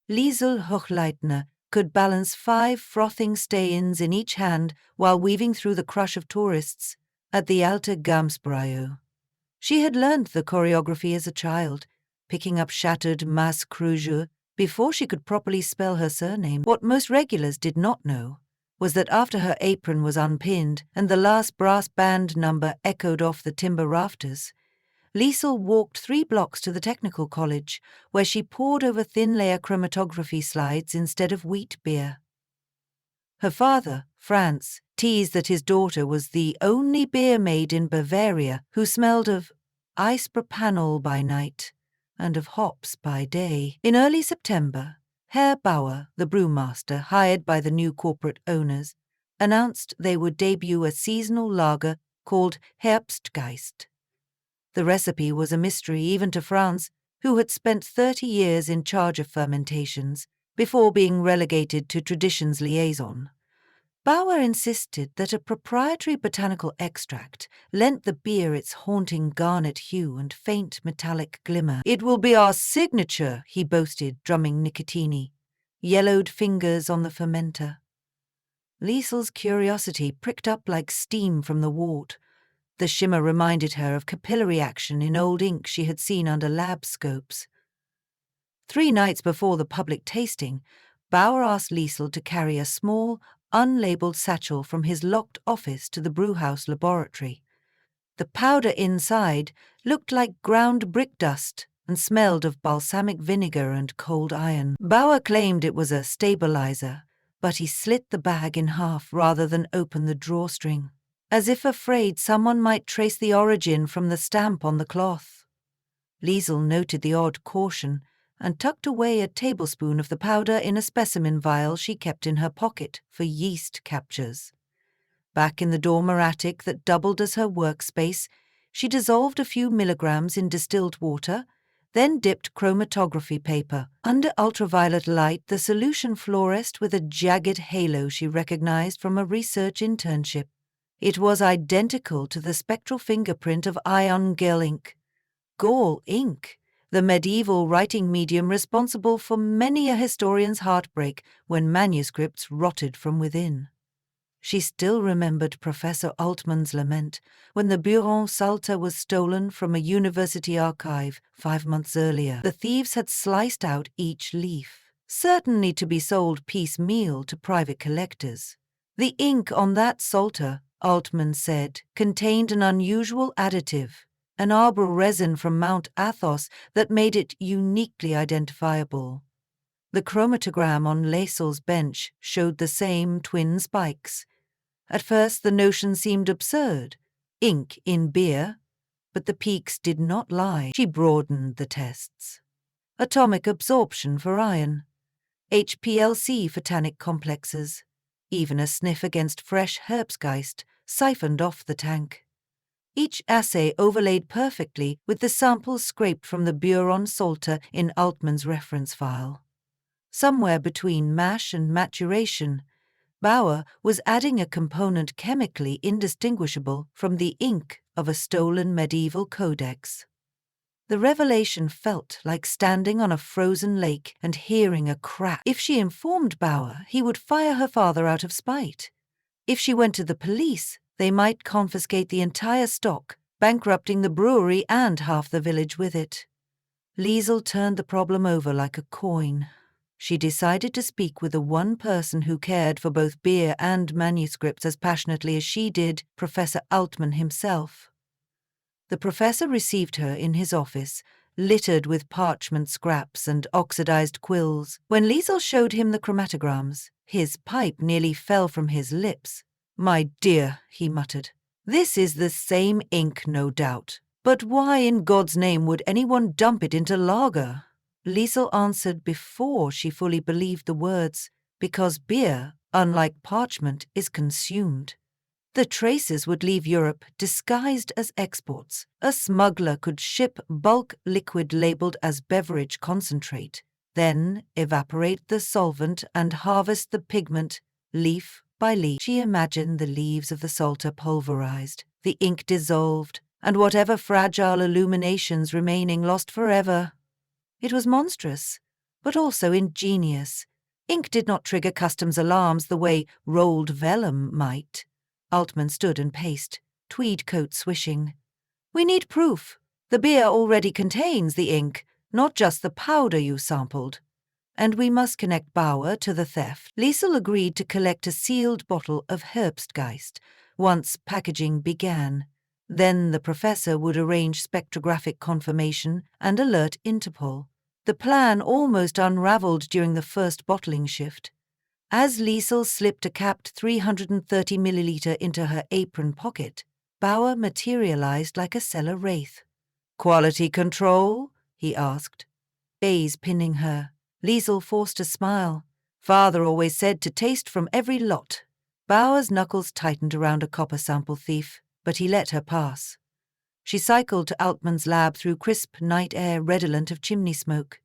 Liesel Hochleitner could balance 5 frothing stay-ins in each hand while weaving through the crush of tourists at the Alte Gamsbräu. She had learned the choreography as a child, picking up shattered Mass Creuser before she could properly spell her surname. What most regulars did not know was that after her apron was unpinned and the last brass band number echoed off the timber rafters, Liesel walked 3 blocks to the technical college, where she pored over thin-layer chromatography slides instead of wheat beer. Her father, Franz, teased that his daughter was the only beer maid in Bavaria who smelled of ice-propanol by night and of hops by day. In early September, Herr Bauer, the brewmaster hired by the new corporate owners, announced they would debut a seasonal lager called Herbstgeist. The recipe was a mystery even to Franz, who had spent 30 years in charge of fermentations before being relegated to traditions liaison. Bauer insisted that a proprietary botanical extract lent the beer its haunting garnet hue and faint metallic glimmer. "It will be our signature," he boasted, drumming nicotini, yellowed fingers on the fermenter. Liesel's curiosity pricked up like steam from the wort. The shimmer reminded her of capillary action in old ink she had seen under lab scopes. 3 nights before the public tasting, Bauer asked Liesel to carry a small, unlabeled satchel from his locked office to the brewhouse laboratory. The powder inside looked like ground brick dust and smelled of balsamic vinegar and cold iron. Bauer claimed it was a stabilizer, but he slit the bag in half rather than open the drawstring, as if afraid someone might trace the origin from the stamp on the cloth. Liesel noted the odd caution and tucked away a tablespoon of the powder in a specimen vial she kept in her pocket for yeast captures. Back in the dormer attic that doubled as her workspace, she dissolved a few milligrams in distilled water, then dipped chromatography paper. Under ultraviolet light, the solution fluoresced with a jagged halo she recognized from a research internship. It was identical to the spectral fingerprint of ion gel ink. Gall ink, the medieval writing medium responsible for many a historian's heartbreak when manuscripts rotted from within. She still remembered Professor Altmann's lament when the Buron Psalter was stolen from a university archive 5 months earlier. The thieves had sliced out each leaf, certainly to be sold piecemeal to private collectors. The ink on that Psalter, Altmann said, contained an unusual additive, an arbor resin from Mount Athos that made it uniquely identifiable. The chromatogram on Liesel's bench showed the same twin spikes. At first the notion seemed absurd. Ink in beer? But the peaks did not lie. She broadened the tests. Atomic absorption for iron, HPLC for tannic complexes, even a sniff against fresh Herbstgeist siphoned off the tank. Each assay overlaid perfectly with the samples scraped from the Buron Psalter in Altmann's reference file. Somewhere between mash and maturation, Bauer was adding a component chemically indistinguishable from the ink of a stolen medieval codex. The revelation felt like standing on a frozen lake and hearing a crack. If she informed Bauer, he would fire her father out of spite. If she went to the police, they might confiscate the entire stock, bankrupting the brewery and half the village with it. Liesel turned the problem over like a coin. She decided to speak with the one person who cared for both beer and manuscripts as passionately as she did, Professor Altmann himself. The professor received her in his office, littered with parchment scraps and oxidized quills. When Liesel showed him the chromatograms, his pipe nearly fell from his lips. "My dear," he muttered, "this is the same ink, no doubt. But why in God's name would anyone dump it into lager?" Liesel answered before she fully believed the words, because beer, unlike parchment, is consumed. The traces would leave Europe disguised as exports. A smuggler could ship bulk liquid labeled as beverage concentrate, then evaporate the solvent and harvest the pigment, leaf by leaf. She imagined the leaves of the Psalter pulverized, the ink dissolved, and whatever fragile illuminations remaining lost forever. It was monstrous, but also ingenious. Ink did not trigger customs alarms the way rolled vellum might. Altman stood and paced, tweed coat swishing. "We need proof. The beer already contains the ink, not just the powder you sampled. And we must connect Bauer to the theft." Liesel agreed to collect a sealed bottle of Herbstgeist once packaging began. Then the professor would arrange spectrographic confirmation and alert Interpol. The plan almost unraveled during the first bottling shift. As Liesel slipped a capped 330 milliliter into her apron pocket, Bauer materialized like a cellar wraith. "Quality control?" he asked. Gaze pinning her. Liesel forced a smile. "Father always said to taste from every lot." Bauer's knuckles tightened around a copper sample thief, but he let her pass. She cycled to Altman's lab through crisp night air redolent of chimney smoke.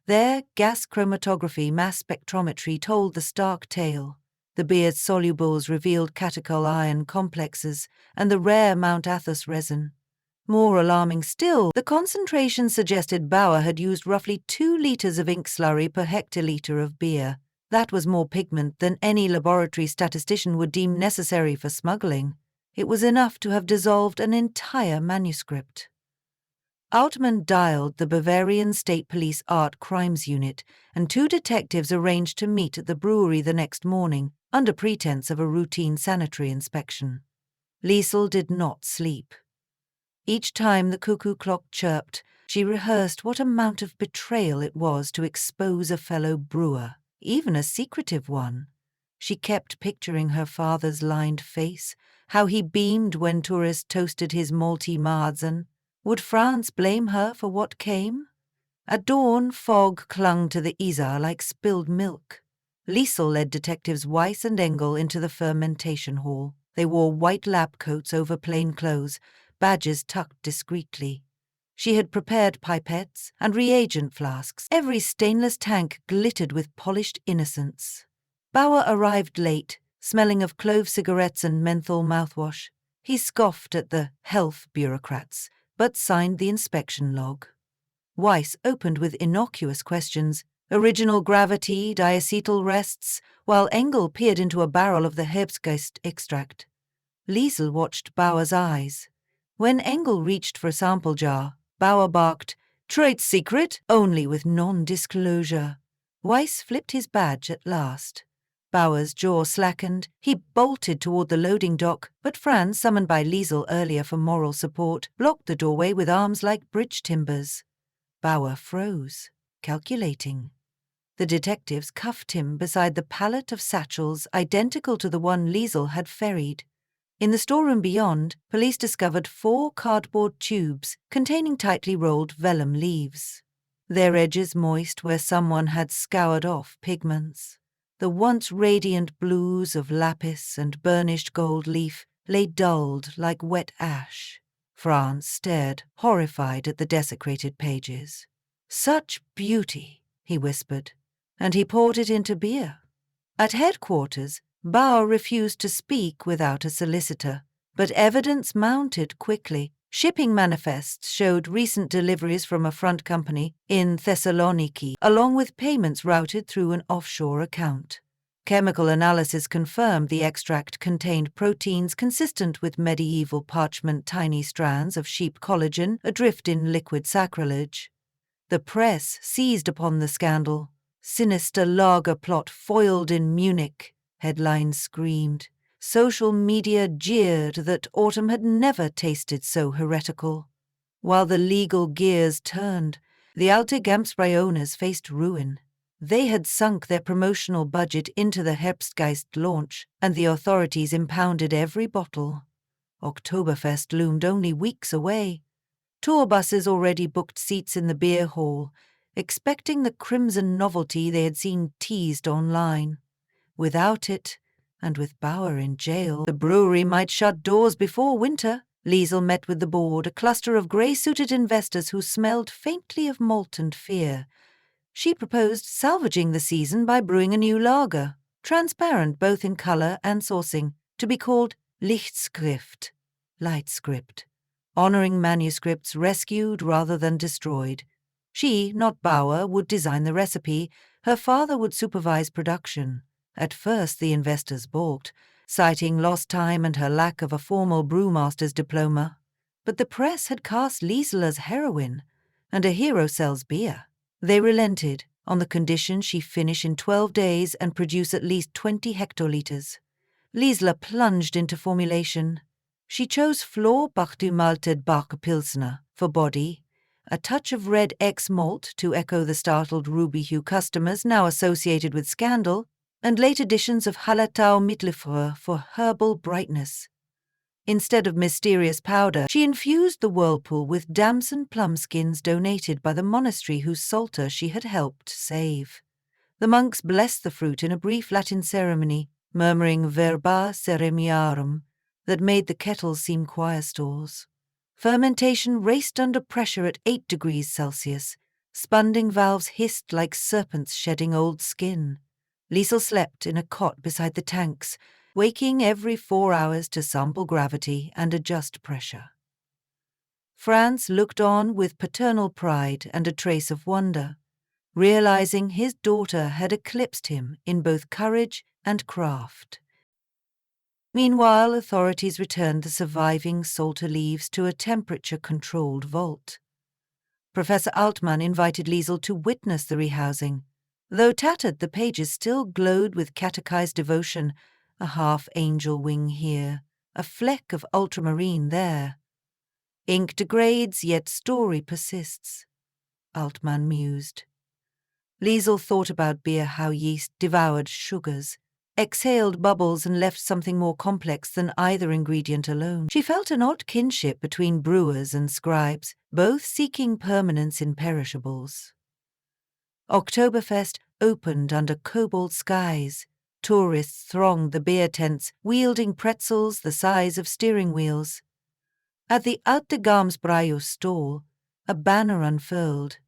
There, gas chromatography mass spectrometry told the stark tale. The beer's solubles revealed catechol ion complexes and the rare Mount Athos resin. More alarming still, the concentration suggested Bauer had used roughly 2 liters of ink slurry per hectoliter of beer. That was more pigment than any laboratory statistician would deem necessary for smuggling. It was enough to have dissolved an entire manuscript. Altman dialed the Bavarian State Police Art Crimes Unit, and 2 detectives arranged to meet at the brewery the next morning, under pretense of a routine sanitary inspection. Liesel did not sleep. Each time the cuckoo clock chirped, she rehearsed what amount of betrayal it was to expose a fellow brewer, even a secretive one. She kept picturing her father's lined face, how he beamed when tourists toasted his malty Marzen. Would France blame her for what came? At dawn, fog clung to the Isar like spilled milk. Liesel led detectives Weiss and Engel into the fermentation hall. They wore white lab coats over plain clothes, badges tucked discreetly. She had prepared pipettes and reagent flasks. Every stainless tank glittered with polished innocence. Bauer arrived late, smelling of clove cigarettes and menthol mouthwash. He scoffed at the health bureaucrats, but signed the inspection log. Weiss opened with innocuous questions, original gravity, diacetyl rests, while Engel peered into a barrel of the Herbstgeist extract. Liesel watched Bauer's eyes. When Engel reached for a sample jar, Bauer barked, "Trade secret, only with non-disclosure." Weiss flipped his badge at last. Bauer's jaw slackened. He bolted toward the loading dock, but Franz, summoned by Liesel earlier for moral support, blocked the doorway with arms like bridge timbers. Bauer froze, calculating. The detectives cuffed him beside the pallet of satchels identical to the one Liesel had ferried. In the storeroom beyond, police discovered 4 cardboard tubes containing tightly rolled vellum leaves, their edges moist where someone had scoured off pigments. The once radiant blues of lapis and burnished gold leaf lay dulled like wet ash. Franz stared, horrified at the desecrated pages. "Such beauty," he whispered, and he poured it into beer. At headquarters, Bauer refused to speak without a solicitor, but evidence mounted quickly. Shipping manifests showed recent deliveries from a front company in Thessaloniki, along with payments routed through an offshore account. Chemical analysis confirmed the extract contained proteins consistent with medieval parchment tiny strands of sheep collagen adrift in liquid sacrilege. The press seized upon the scandal. "Sinister lager plot foiled in Munich," headlines screamed. Social media jeered that autumn had never tasted so heretical. While the legal gears turned, the Alte Gamsbrei owners faced ruin. They had sunk their promotional budget into the Herbstgeist launch, and the authorities impounded every bottle. Oktoberfest loomed only weeks away. Tour buses already booked seats in the beer hall, expecting the crimson novelty they had seen teased online. Without it, and with Bauer in jail, the brewery might shut doors before winter. Liesel met with the board, a cluster of grey-suited investors who smelled faintly of malt and fear. She proposed salvaging the season by brewing a new lager, transparent both in colour and sourcing, to be called Lichtschrift, light script, honouring manuscripts rescued rather than destroyed. She, not Bauer, would design the recipe. Her father would supervise production. At first the investors balked, citing lost time and her lack of a formal brewmaster's diploma. But the press had cast Liesel as heroine, and a hero sells beer. They relented, on the condition she finish in 12 days and produce at least 20 hectoliters. Liesel plunged into formulation. She chose Flor Bachdu Malted Bach Pilsner for body, a touch of red X malt to echo the startled ruby hue customers now associated with scandal, and late additions of Hallertau Mittelfrüh for herbal brightness. Instead of mysterious powder, she infused the whirlpool with damson plum skins donated by the monastery whose psalter she had helped save. The monks blessed the fruit in a brief Latin ceremony, murmuring verba seremiarum, that made the kettles seem choir stalls. Fermentation raced under pressure at 8 degrees Celsius. Spunding valves hissed like serpents shedding old skin. Liesel slept in a cot beside the tanks, waking every 4 hours to sample gravity and adjust pressure. Franz looked on with paternal pride and a trace of wonder, realizing his daughter had eclipsed him in both courage and craft. Meanwhile, authorities returned the surviving Psalter leaves to a temperature-controlled vault. Professor Altmann invited Liesel to witness the rehousing. Though tattered, the pages still glowed with catechized devotion, a half-angel wing here, a fleck of ultramarine there. Ink degrades, yet story persists, Altmann mused. Liesel thought about beer, how yeast devoured sugars, exhaled bubbles and left something more complex than either ingredient alone. She felt an odd kinship between brewers and scribes, both seeking permanence in perishables. Oktoberfest opened under cobalt skies. Tourists thronged the beer tents, wielding pretzels the size of steering wheels. At the Alte Gamsbräu stall, a banner unfurled.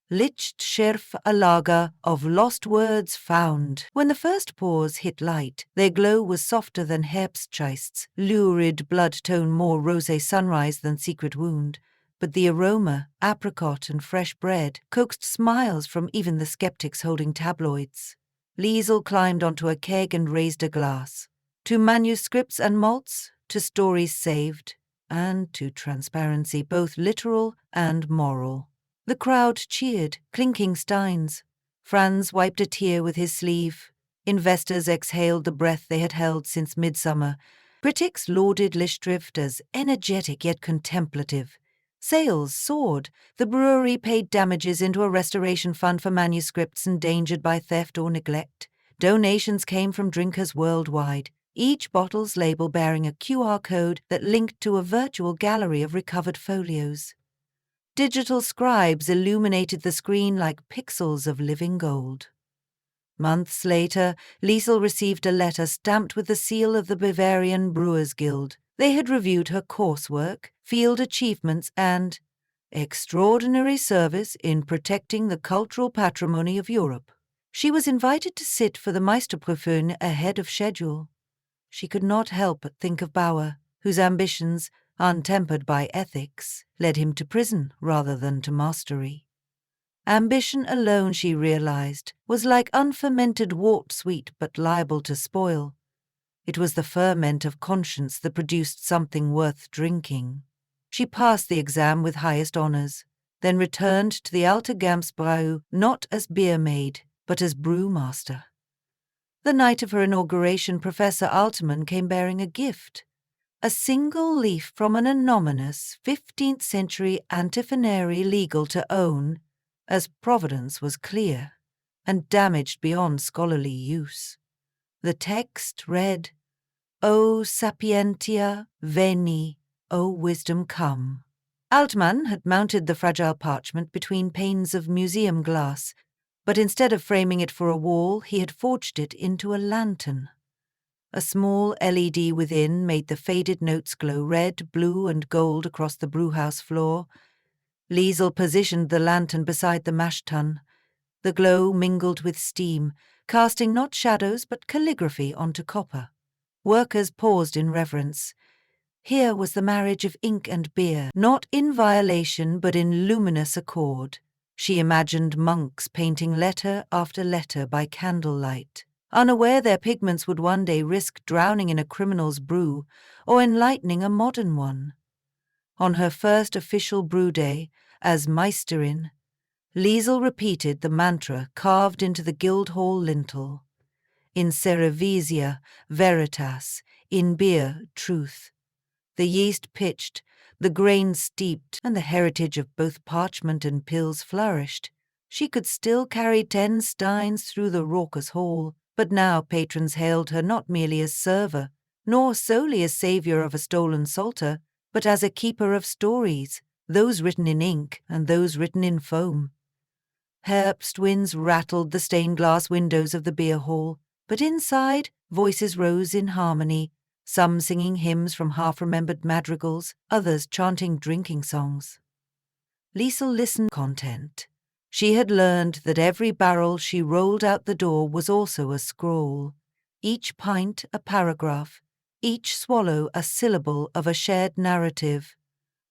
Licht Scherf a Lager of Lost Words Found. When the first pours hit light, their glow was softer than Herbstscheists, lurid blood tone more rosé sunrise than secret wound. But the aroma, apricot and fresh bread, coaxed smiles from even the skeptics holding tabloids. Liesel climbed onto a keg and raised a glass. To manuscripts and malts, to stories saved, and to transparency both literal and moral. The crowd cheered, clinking steins. Franz wiped a tear with his sleeve. Investors exhaled the breath they had held since midsummer. Critics lauded Lichtschrift as energetic yet contemplative. Sales soared. The brewery paid damages into a restoration fund for manuscripts endangered by theft or neglect. Donations came from drinkers worldwide, each bottle's label bearing a QR code that linked to a virtual gallery of recovered folios. Digital scribes illuminated the screen like pixels of living gold. Months later, Liesel received a letter stamped with the seal of the Bavarian Brewers Guild. They had reviewed her coursework, field achievements, and extraordinary service in protecting the cultural patrimony of Europe. She was invited to sit for the Meisterprüfung ahead of schedule. She could not help but think of Bauer, whose ambitions, untempered by ethics, led him to prison rather than to mastery. Ambition alone, she realized, was like unfermented wort sweet but liable to spoil. It was the ferment of conscience that produced something worth drinking. She passed the exam with highest honors, then returned to the Alte Gamsbräu not as beer maid, but as brewmaster. The night of her inauguration, Professor Altmann came bearing a gift, a single leaf from an anonymous 15th century antiphonary legal to own, as Providence was clear and damaged beyond scholarly use. The text read, O sapientia veni, O wisdom come. Altmann had mounted the fragile parchment between panes of museum glass, but instead of framing it for a wall, he had forged it into a lantern. A small LED within made the faded notes glow red, blue, and gold across the brewhouse floor. Liesel positioned the lantern beside the mash tun. The glow mingled with steam, casting not shadows but calligraphy onto copper. Workers paused in reverence. Here was the marriage of ink and beer, not in violation but in luminous accord. She imagined monks painting letter after letter by candlelight, unaware their pigments would one day risk drowning in a criminal's brew or enlightening a modern one. On her first official brew day, as Meisterin, Liesel repeated the mantra carved into the Guildhall lintel. In cerevisia, veritas, in beer, truth. The yeast pitched, the grain steeped, and the heritage of both parchment and pills flourished. She could still carry 10 steins through the raucous hall, but now patrons hailed her not merely as server, nor solely as saviour of a stolen psalter, but as a keeper of stories, those written in ink and those written in foam. Herbst winds rattled the stained-glass windows of the beer hall, but inside voices rose in harmony, some singing hymns from half-remembered madrigals, others chanting drinking songs. Liesel listened content. She had learned that every barrel she rolled out the door was also a scroll, each pint a paragraph, each swallow a syllable of a shared narrative.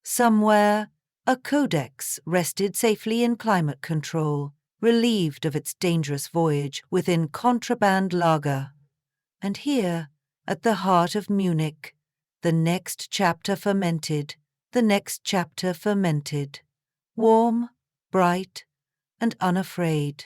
Somewhere, a codex rested safely in climate control, relieved of its dangerous voyage within contraband lager. And here, at the heart of Munich, the next chapter fermented, the next chapter fermented. Warm, bright, and unafraid.